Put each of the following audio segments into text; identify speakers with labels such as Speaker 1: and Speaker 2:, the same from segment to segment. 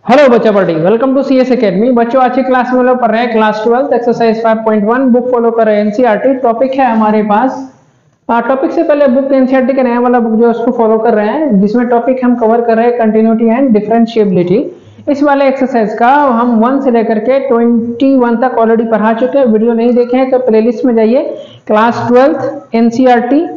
Speaker 1: Hello बच्चा party, welcome to CS academy. बच्चों आज की क्लास में लोग पढ़ रहे हैं क्लास 12 एक्सरसाइज 5.1 बुक फॉलो कर रहे हैं एनसीईआरटी। टॉपिक है हमारे पास टॉपिक से पहले बुक एनसीईआरटी का नया वाला बुक जो है उसको फॉलो कर रहे हैं, जिसमें टॉपिक हम कवर कर रहे हैं कंटिन्यूटी एंड डिफरेंशिएबिलिटी। इस वाले एक्सरसाइज का हम 1 से लेकर के 21 तक ऑलरेडी पढ़ा चुके हैं। वीडियो नहीं देखे हैं तो प्लेलिस्ट में जाइए, क्लास 12 एनसीईआरटी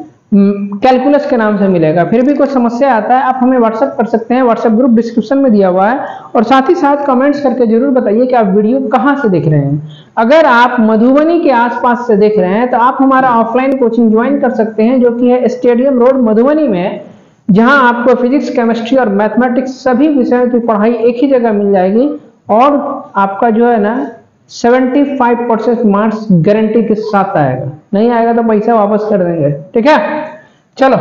Speaker 1: कैलकुलस के नाम से मिलेगा। फिर भी कोई समस्या आता है आप हमें व्हाट्सएप कर सकते हैं, व्हाट्सएप ग्रुप डिस्क्रिप्शन में दिया हुआ है। और साथ ही साथ कमेंट्स करके जरूर बताइए कि आप वीडियो कहां से देख रहे हैं। अगर आप मधुबनी के आसपास से देख रहे हैं तो आप हमारा ऑफलाइन कोचिंग ज्वाइन कर सकते हैं, जो कि है स्टेडियम रोड मधुबनी में, जहां आपको फिजिक्स, केमिस्ट्री और मैथमेटिक्स सभी विषयों की पढ़ाई एक ही जगह मिल जाएगी। और आपका जो है ना 75% मार्क्स गारंटी के साथ आएगा, नहीं आएगा तो पैसा वापस कर देंगे, ठीक है। चलो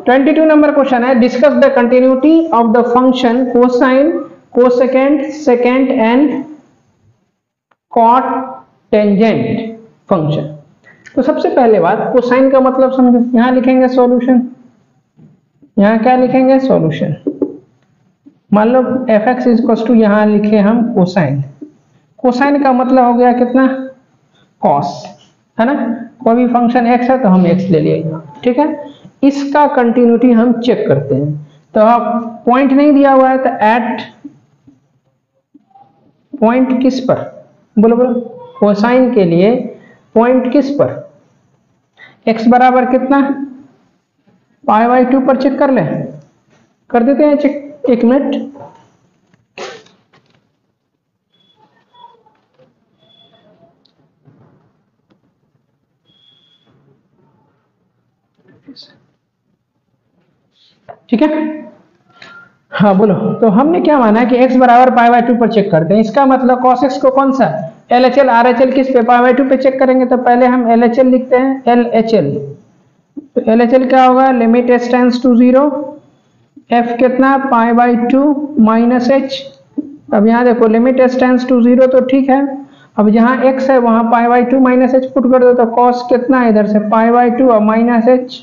Speaker 1: 22 नंबर क्वेश्चन है, discuss the continuity of the function cosine, cosecant, secant and cot tangent function. तो सबसे पहले बात, कोसाइन का मतलब समझो। यहां लिखेंगे सॉल्यूशन, यहां क्या लिखेंगे सॉल्यूशन। मान लो एफ एक्स इज टू, यहां लिखे हम कोसाइन। कोसाइन का मतलब हो गया कितना, कॉस, है ना। कोई भी फंक्शन एक्स है तो हम एक्स ले लिया, ठीक है। इसका कंटिन्यूटी हम चेक करते हैं। तो आप पॉइंट नहीं दिया हुआ है तो एट पॉइंट किस पर, बोलो बोलो, कोसाइन के लिए पॉइंट किस पर, एक्स बराबर कितना, π/2 पर चेक कर ले, कर देते हैं चेक। एक मिनट, ठीक है। हाँ बोलो। तो हमने क्या माना है कि x बराबर π/2 पर चेक करते हैं। इसका मतलब cos x को कौन सा LHL RHL किस पे, π/2 पे चेक करेंगे। तो पहले हम LHL लिखते हैं, LHL। तो LHL क्या होगा, limit s tends to 0, f कितना π/2 माइनस h। अब यहाँ देखो लिमिट s टेंड्स टू 0 तो ठीक है। अब जहाँ x है वहां π/2 माइनस h पुट कर दो, तो cos कितना इधर से π/2 और माइनस h।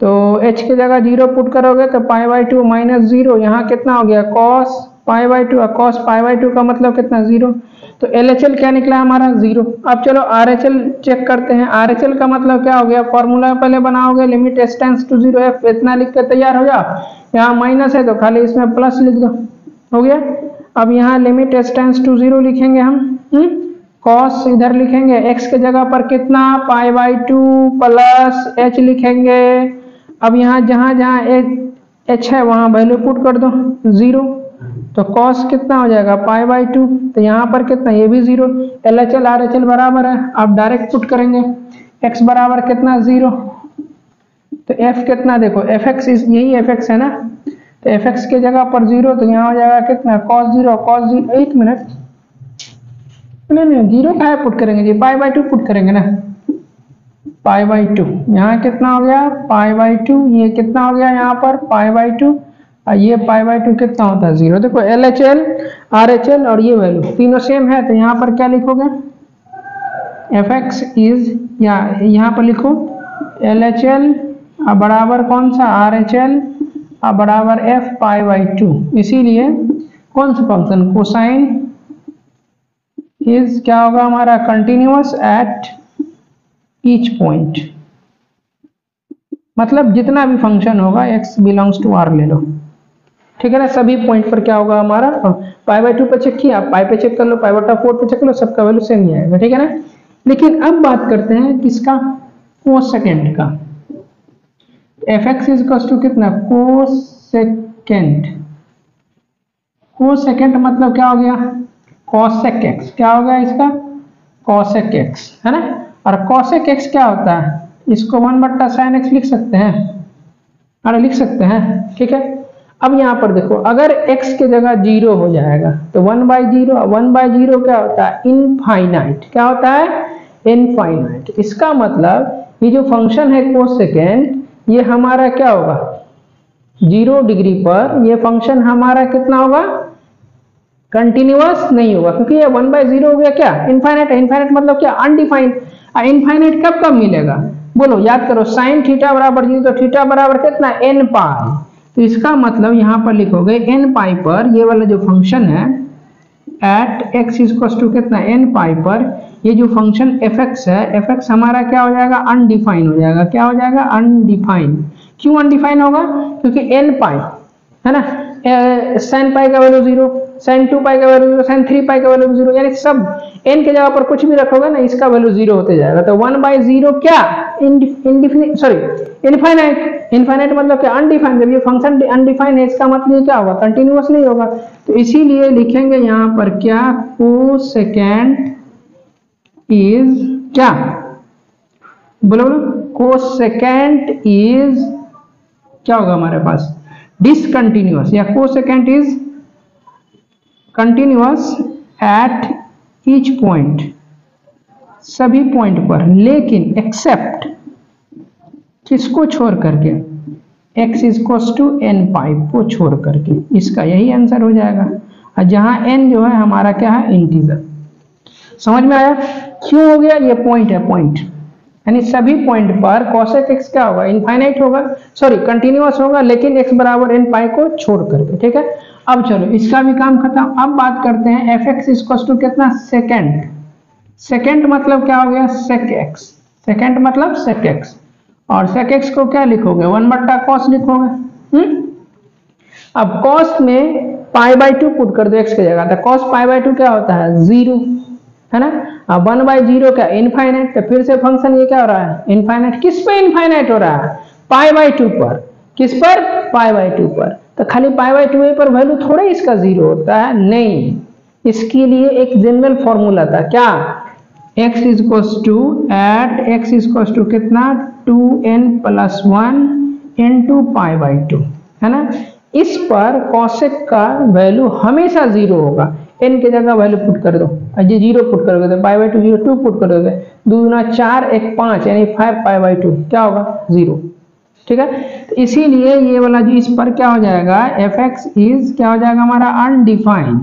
Speaker 1: तो h की जगह 0 पुट करोगे तो π/2 माइनस 0, यहाँ कितना हो गया cos π/2, और cos π/2 का मतलब कितना 0। तो LHL क्या निकला हमारा 0। अब चलो RHL चेक करते हैं। RHL का मतलब क्या हो गया, फॉर्मूला पहले बनाओगे, limit s tends to 0 f, इतना लिख कर तैयार हो जाओ। यहाँ माइनस है तो खाली इसमें प्लस लिख दो, हो गया। अब यहाँ लिमिट s टेंड्स टू 0 लिखेंगे हम, cos इधर लिखेंगे, x के जगह पर कितना π/2 प्लस h लिखेंगे। अब यहाँ जहां जहां h है वहां वैल्यू पुट कर दो 0, तो cos कितना हो जाएगा π/2, तो यहाँ पर कितना, ये भी 0। LHL RHL बराबर है, आप डायरेक्ट पुट करेंगे, x बराबर कितना 0, तो f कितना देखो fx, यही fx है ना, तो fx के जगह पर 0, तो यहाँ हो जाएगा कितना cos 0। एक मिनट, नहीं 0 का है पुट करेंगे जी, π/2 पुट करेंगे ना, π/2। यहाँ कितना हो गया π/2, ये कितना हो गया यहाँ पर π/2, और ये π/2 कितना होता है 0। देखो LHL RHL और ये वैल्यू तीनों सेम है, तो यहाँ पर क्या लिखोगे, fx इज, यहाँ पर लिखो LHL बराबर कौन सा RHL बराबर f π/2। इसीलिए कौन सा फंक्शन कोसाइन इज क्या होगा हमारा, कंटिन्यूअस एट ईच पॉइंट। मतलब जितना भी फंक्शन होगा x बिलोंग्स टू r ले लो, ठीक है ना। सभी पॉइंट पर क्या होगा हमारा, π/2 पे चेक किया, पाई पे चेक कर लो, π/4 पे चेक कर लो, सबका वैल्यू सेम ही आएगा, ठीक है ना। लेकिन अब बात करते हैं किसका, कोसेकेंट का। fx इज इक्वल टू कितना, कोसेकेंट। कोसेकेंट मतलब क्या हो गया, cosec x, क्या हो गया इसका cosec x, है ना। और cosec x क्या होता है, इसको 1/sin x लिख सकते हैं, अरे लिख सकते हैं, ठीक है। अब यहाँ पर देखो, अगर x की जगह 0 हो जाएगा तो 1/0, 1/0 क्या होता है, इनफाइनाइट। क्या होता है, इनफाइनाइट। इसका मतलब ये जो फंक्शन है कोसेकेंट, ये हमारा क्या होगा 0 डिग्री पर, ये फंक्शन हमारा कितना होगा, कंटिन्यूअस नहीं होगा, क्योंकि ये 1/0 हो गया क्या, इनफाइनाइट है। इनफाइनाइट मतलब क्या, अनडिफाइंड। इनफाइनाइट कब कब मिलेगा, बोलो याद करो, साइन थीटा बराबर 0, तो थीटा बराबर कितना n पाई, तो इसका मतलब यहाँ पर लिखोगे एन पाई पर ये वाला जो फंक्शन है एट एक्स इक्वल टू कितना एन पाई पर ये जो फंक्शन एफ एक्स है, एफ एक्स हमारा क्या हो जाएगा अनडिफाइन हो जाएगा। क्या हो जाएगा अनडिफाइन। क्यों अनडिफाइन होगा? क्योंकि एन पाई है ना, साइन पाई का वैल्यू 0, साइन 2 पाई का वैल्यू 0, साइन 3 पाई का वैल्यू 0, यानी सब n के जगह पर कुछ भी रखोगे ना इसका वैल्यू 0 होते जाएगा। तो 1/0 क्या इनडिफिनिट सॉरी इनफाइनाइट। इनफाइनाइट मतलब क्या अनडिफाइंड। जब ये फंक्शन अनडिफाइंड है इसका मतलब क्या होगा कंटिन्यूअस नहीं होगा। तो इसीलिए लिखेंगे यहाँ पर क्या कोसेकेंट इज क्या बोलो कोसेकेंट इज क्या होगा हमारे पास डिसकंटिन्यूअस या cosecant is continuous at each point सभी पॉइंट पर, लेकिन एक्सेप्ट किसको छोड़ करके x इक्वल्स टू एन पाई को छोड़ करके। इसका यही आंसर हो जाएगा। और जहां n जो है हमारा क्या है इंटीजर। समझ में आया क्यों हो गया? ये पॉइंट है पॉइंट, यानी सभी पॉइंट पर cosec x क्या होगा इनफाइनाइट होगा सॉरी कंटिन्यूअस होगा, लेकिन x बराबर एन पाई को छोड़ करके। ठीक है, अब चलो इसका भी काम खत्म। अब बात करते हैं एफ एक्स इक्वल टू कितना सेकेंड। सेकेंड मतलब क्या हो गया सेक एक्स। सेकेंड मतलब सेक एक्स, और सेक एक्स को क्या लिखोगे 1/cos लिखोगे। अब cos में π/2 पुट कर दो x की जगह। तो cos π/2 क्या होता है 0 है ना। अब 1/0 क्या इनफाइनाइट। तो फिर से फंक्शन ये क्या हो रहा है इनफाइनाइट। किस पे इनफाइनाइट हो रहा है π/2 पर। किस पर π/2 पर। तो खाली π/2 पर वैल्यू थोड़ा इसका 0 होता है नहीं, इसके लिए एक जनरल फॉर्मूला था क्या x equals to at x equals to कितना 2n+1 इनटू π/2 है ना। इस पर cosec का वैल्यू हमेशा 0 होगा। n की जगह वैल्यू पुट कर दो, ये 0 पुट करोगे तो π/2 0 2 पुट करोगे 2 × 4 1 5 यानी 5 π/2 क्या होगा 0। ठीक है, तो इसीलिए ये वाला जो इस पर क्या हो जाएगा एफ एक्स इज क्या हो जाएगा हमारा अनडिफाइंड।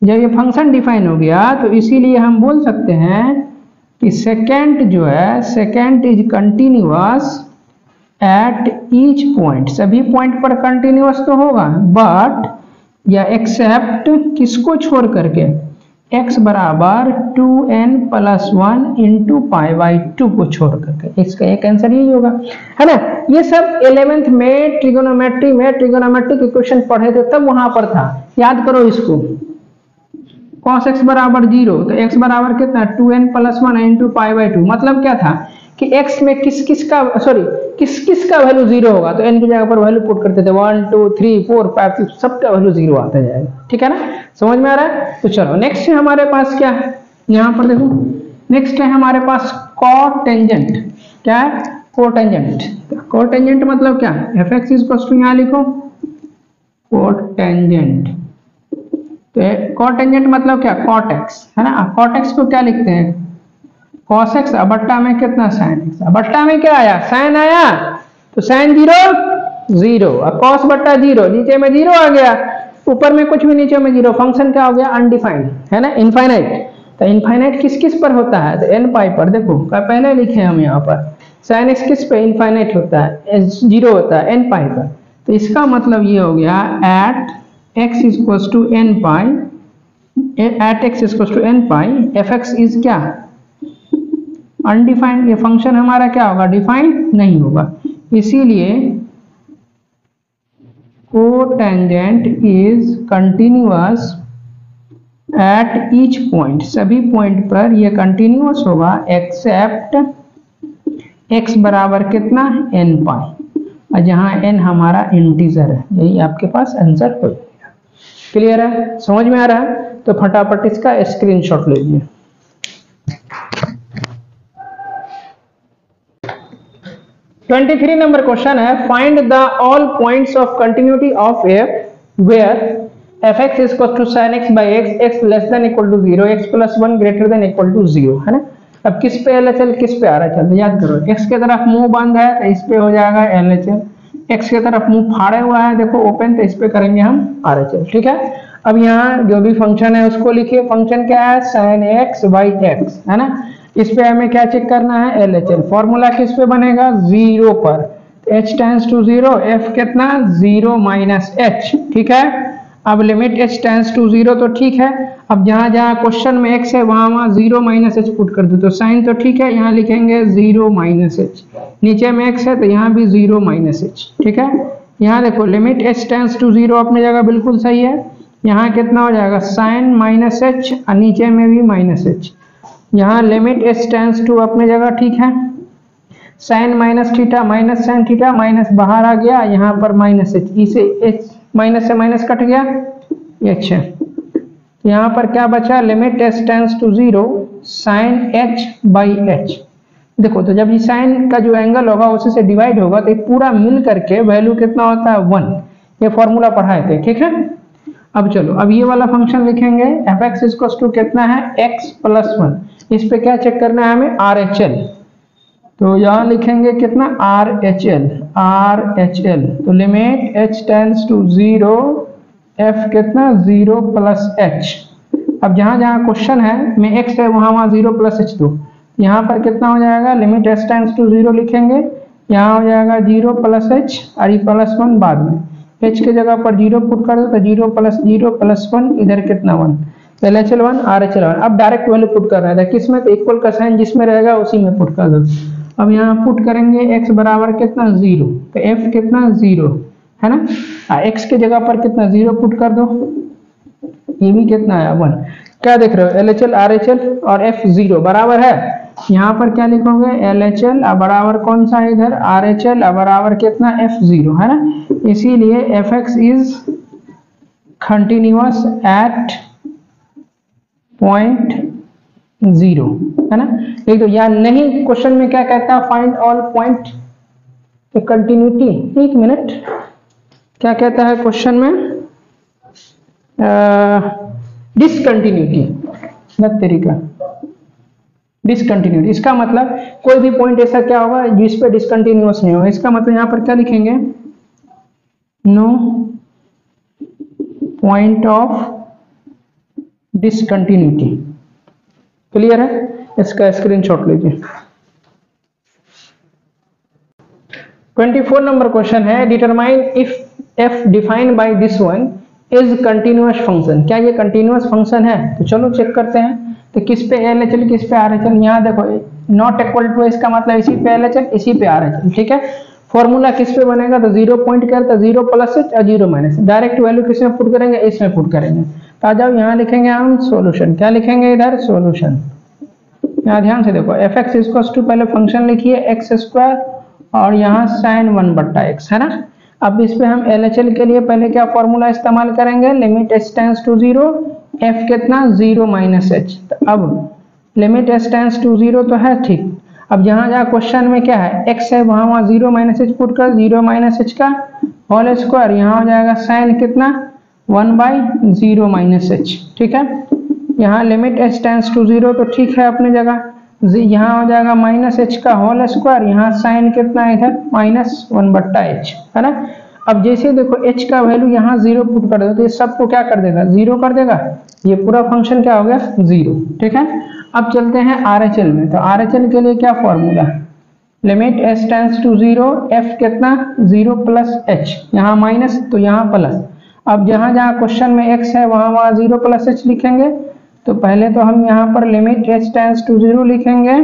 Speaker 1: जब ये फंक्शन डिफाइन हो गया तो इसीलिए हम बोल सकते हैं कि सेकेंड जो है second is continuous at each point. सभी पॉइंट पर कंटिन्यूअस तो होगा बट या एक्सेप्ट किसको छोड़ करके x बराबर 2n+1 इंटू π/2 को छोड़ करके। इसका एक आंसर यही होगा है ना। ये सब 11th में ट्रिगोनोमेट्री में ट्रिगोनोमेट्रिक इक्वेशन पढ़े थे तब वहां पर था, याद करो इसको। cos x बराबर 0 तो x बराबर कितना 2n+1 इंटू π/2 मतलब क्या था कि x में किस किस का वैल्यू 0 होगा तो n की जगह पर वैल्यू पुट करते थे 1 2 3 4 5 6 सबका वैल्यू 0 आता जाएगा। ठीक है ना, समझ में आ रहा है। तो चलो नेक्स्ट है हमारे पास क्या है यहाँ पर देखो, नेक्स्ट है हमारे पास कोटेंजेंट। क्या है कोटेंजेंट। कोटेंजेंट मतलब क्या एफ एक्स इक्वल्स टू यहाँ लिखो कोटेंजेंट। तो कोटेंजेंट मतलब क्या cot x है ना। cot x को क्या लिखते हैं cos x बट्टा में कितना sin x। बट्टा में क्या आया sin आया तो sin 0 0 और cos बट्टा 0 नीचे में 0 आ गया, ऊपर में कुछ भी नीचे में 0। फंक्शन क्या हो गया अनडिफाइंड है ना इनफाइनाइट। तो इनफाइनाइट किस किस पर होता है तो n पाई पर। देखो पहले लिखे हम यहाँ पर sin x किस पे इनफाइनाइट होता है 0 होता है n पाई पर। तो इसका मतलब ये हो गया at x equals to n pi at x equals to n pi f x is क्या अनडिफाइंड। ये फंक्शन हमारा क्या होगा डिफाइंड नहीं होगा। इसीलिए cotangent is continuous at each point. सभी पॉइंट पर ये कंटिन्यूअस होगा एक्सेप्ट x बराबर कितना n पाई, और जहां n हमारा इंटीजर है। यही आपके पास आंसर हो जाएगा। क्लियर है, समझ में आ रहा है। तो फटाफट इसका स्क्रीनशॉट लीजिए। नंबर क्वेश्चन है find the all points of continuity of f where f x equal to sine x by x x less than equal to 0 x plus 1 greater than equal to 0 है ना। अब किस पे LHL किस पे RHL तो याद करो x के तरफ मुंह बंद है तो इस पे हो जाएगा एलएचएल, x के तरफ मुंह फाड़े हुआ है देखो ओपन तो इस पे करेंगे हम आरएचएल। ठीक है, अब यहाँ जो भी फंक्शन है उसको लिखिए। फंक्शन क्या है sin x बाई x है ना। इस पे हमें क्या चेक करना है एलएचएल। फॉर्मूला किस पे बनेगा 0 पर। तो h टेंस टू 0, f कितना 0 माइनस h, ठीक है। अब लिमिट h टेंस टू 0 तो ठीक है। अब जहां जहां क्वेश्चन में x है वहां वहां 0 माइनस h पुट कर दो, तो साइन तो ठीक है, यहाँ लिखेंगे 0 माइनस h। नीचे में x है तो यहाँ भी 0 माइनस h, ठीक है। यहाँ देखो लिमिट h टेंस टू 0 अपनी जगह बिल्कुल सही है। यहाँ कितना हो जाएगा साइन माइनस h और नीचे में भी माइनस h। यहाँ लिमिट h टेंस टू अपनी जगह ठीक है। Sine minus theta minus sine theta minus बाहर आ गया, यहाँ पर माइनस h, इसे h माइनस से माइनस कट गया, h है। यहाँ पर क्या बचा, limit h tends to 0 sine h by h। देखो तो जब ये साइन का जो एंगल होगा उसी से डिवाइड होगा तो पूरा मिल करके वैल्यू कितना होता है 1। ये फॉर्मूला पढ़ाए थे, ठीक है। अब चलो अब ये वाला फंक्शन लिखेंगे, एफ एक्स इक्वल्स टू कितना है x प्लस 1। इस पे क्या चेक करना है हमें, RHL। तो यहाँ लिखेंगे कितना RHL, तो limit h tends to 0 f कितना 0 प्लस h। अब जहाँ जहाँ क्वेश्चन है में x है वहाँ वहाँ 0 प्लस h दो। यहाँ पर कितना हो जाएगा, लिमिट h टेंस टू 0 लिखेंगे, यहाँ हो जाएगा 0 प्लस h और ये प्लस 1 बाद में, h के जगह पर 0 पुट कर दो तो 0 प्लस 1, इधर कितना 1, तो LHL 1 RHL 1। अब डायरेक्ट वैल्यू पुट कर रहा था किसमें, तो इक्वल का साइन जिसमें रहेगा उसी में पुट कर दो। अब यहाँ पुट करेंगे x बराबर कितना 0, तो f कितना 0 है ना, x के जगह पर कितना 0 पुट कर दो, ये भी कितना है 1। क्या देख रहे हो, LHL RHL और f 0 बराबर है। यहाँ पर क्या लिखोगे, LHL बराबर कौन सा है इधर, RHL बराबर कितना f 0 है ना, इसीलिए fx is continuous eight point 0 है ना। एक तो या नहीं, क्वेश्चन में क्या कहता है, फाइंड ऑल पॉइंट कंटिन्यूटी। एक मिनट, क्या कहता है क्वेश्चन में, डिसकंटिन्यूटी, तरीका डिसकंटिन्यूटी। इसका मतलब कोई भी पॉइंट ऐसा क्या होगा जिस पे डिसकंटिन्यूअस नहीं होगा। इसका मतलब यहाँ पर क्या लिखेंगे, no point of discontinuity. Clear है, इसका स्क्रीनशॉट लीजिए। 24 नंबर क्वेश्चन है, determine if f defined by this one is continuous function. क्या ये कंटिन्यूअस फंक्शन है, तो चलो चेक करते हैं। तो किस पे LHL किस पे RHL, यहाँ देखो नॉट इक्वल टू, इसका मतलब इसी पे LHL इसी पे RHL, ठीक है। फॉर्मूला किस पे बनेगा, तो 0 पॉइंट करता 0 प्लस h और 0 माइनस, डायरेक्ट वैल्यू किस में पुट करेंगे, इसमें पुट करेंगे। तो आ जाओ यहाँ लिखेंगे हम सॉल्यूशन, क्या लिखेंगे इधर सॉल्यूशन। यहाँ ध्यान से देखो, एफ एक्स इक्वल्स टू पहले फंक्शन लिखिए एक्स स्क्वायर और यहाँ साइन 1/x है ना। अब इस पे हम LHL के लिए पहले क्या फॉर्मूला इस्तेमाल करेंगे, limit h tends to 0 f कितना 0 माइनस h। तो अब लिमिट h टेंस टू 0 तो है ठीक। अब जहाँ जहाँ क्वेश्चन में क्या है x है वहाँ वहाँ 0 माइनस h पुट कर, 0 माइनस h का होल स्क्वायर, यहाँ हो जाएगा साइन कितना 1/0 माइनस h, ठीक है। यहाँ लिमिट h टेंस टू 0 तो ठीक है अपनी जगह, यहाँ हो जाएगा माइनस h का होल स्क्वायर, यहाँ साइन कितना है इधर माइनस 1/h है ना। अब जैसे देखो h का वैल्यू यहाँ 0 पुट कर दो तो ये सबको क्या कर देगा 0 कर देगा, ये पूरा फंक्शन क्या हो गया 0, ठीक है। अब चलते हैं RHL में। तो RHL के लिए क्या formula, limit h tends to 0 f कितना 0 प्लस h, यहाँ माइनस तो यहाँ प्लस। अब जहाँ जहाँ क्वेश्चन में x है वहाँ वहाँ 0 प्लस h लिखेंगे। तो पहले तो हम यहाँ पर लिमिट h टेंस टू 0 लिखेंगे,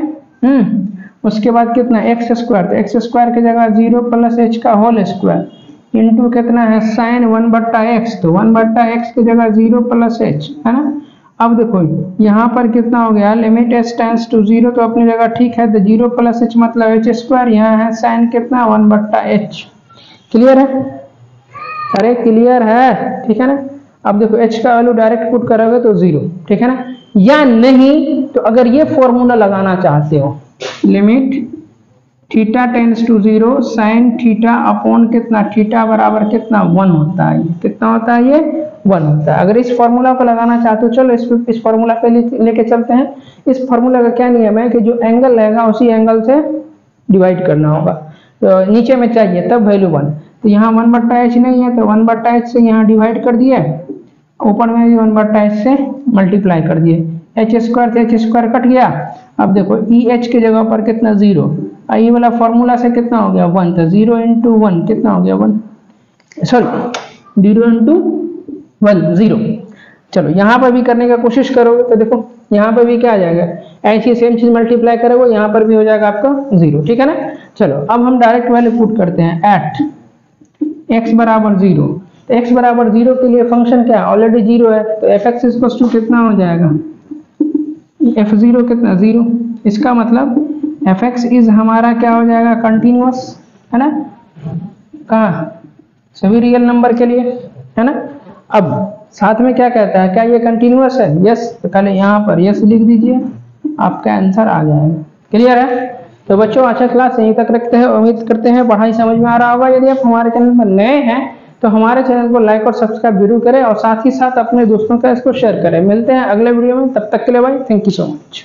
Speaker 1: उसके बाद कितना x स्क्वायर, तो x स्क्वायर की जगह 0 प्लस h का होल स्क्वायर इंटू कितना है साइन 1/x, तो 1/x की जगह 0 प्लस h है ना। अब देखो यहाँ पर कितना हो गया, लिमिट h टेंस टू 0 तो अपनी जगह ठीक है, तो 0 प्लस h मतलब h स्क्वायर, यहाँ है साइन कितना 1/h। क्लियर है, अरे क्लियर है, ठीक है ना। अब देखो h का वैल्यू डायरेक्ट पुट करोगे तो 0, ठीक है ना। या नहीं तो अगर ये फॉर्मूला लगाना चाहते हो, limit theta tends to 0 sine theta upon कितना थीटा बराबर कितना 1 होता है, कितना होता है ये 1 होता है। अगर इस फॉर्मूला को लगाना चाहते हो, चलो इस फॉर्मूला पे लेके चलते हैं। इस फॉर्मूला का क्या नियम है कि जो एंगल रहेगा उसी एंगल से डिवाइड करना होगा, तो नीचे में चाहिए तब वैल्यू 1, तो यहाँ 1/h नहीं है तो 1/h से यहाँ डिवाइड कर दिए, ऊपर में भी 1/h से मल्टीप्लाई कर दिए। एच स्क्वायर से एच स्क्वायर कट गया। अब देखो ई एच की जगह पर कितना 0, ये वाला फॉर्मूला से कितना हो गया 1, तो 0 इंटू 1 कितना हो गया 1, सॉरी 0 इंटू 1 0। चलो यहाँ पर भी करने का कोशिश करोगे तो देखो यहाँ पर भी क्या आ जाएगा, ऐसी सेम चीज मल्टीप्लाई करोगे यहाँ पर भी हो जाएगा आपका 0, ठीक है ना। चलो अब हम डायरेक्ट वैल्यू पुट करते हैं एट एक्स बराबर 0। तो एक्स बराबर 0 के लिए फंक्शन क्या ऑलरेडी 0 है, तो एफ एक्स इक्वल टू कितना हो जाएगा f0 कितना 0। इसका मतलब एफ एक्स इज हमारा क्या हो जाएगा कंटिन्यूअस, है ना, कहाँ सभी रियल नंबर के लिए, है ना। अब साथ में क्या कहता है, क्या ये कंटिन्यूअस है, यस, तो पहले यहाँ पर यस लिख दीजिए, आपका आंसर आ जाएगा। क्लियर है। तो बच्चों अच्छा क्लास यहीं तक रखते हैं, उम्मीद करते हैं पढ़ाई समझ में आ रहा होगा। यदि आप हमारे चैनल पर नए हैं तो हमारे चैनल को लाइक और सब्सक्राइब जरूर करें और साथ ही साथ अपने दोस्तों का इसको शेयर करें। मिलते हैं अगले वीडियो में, तब तक के लिए भाई थैंक यू सो मच।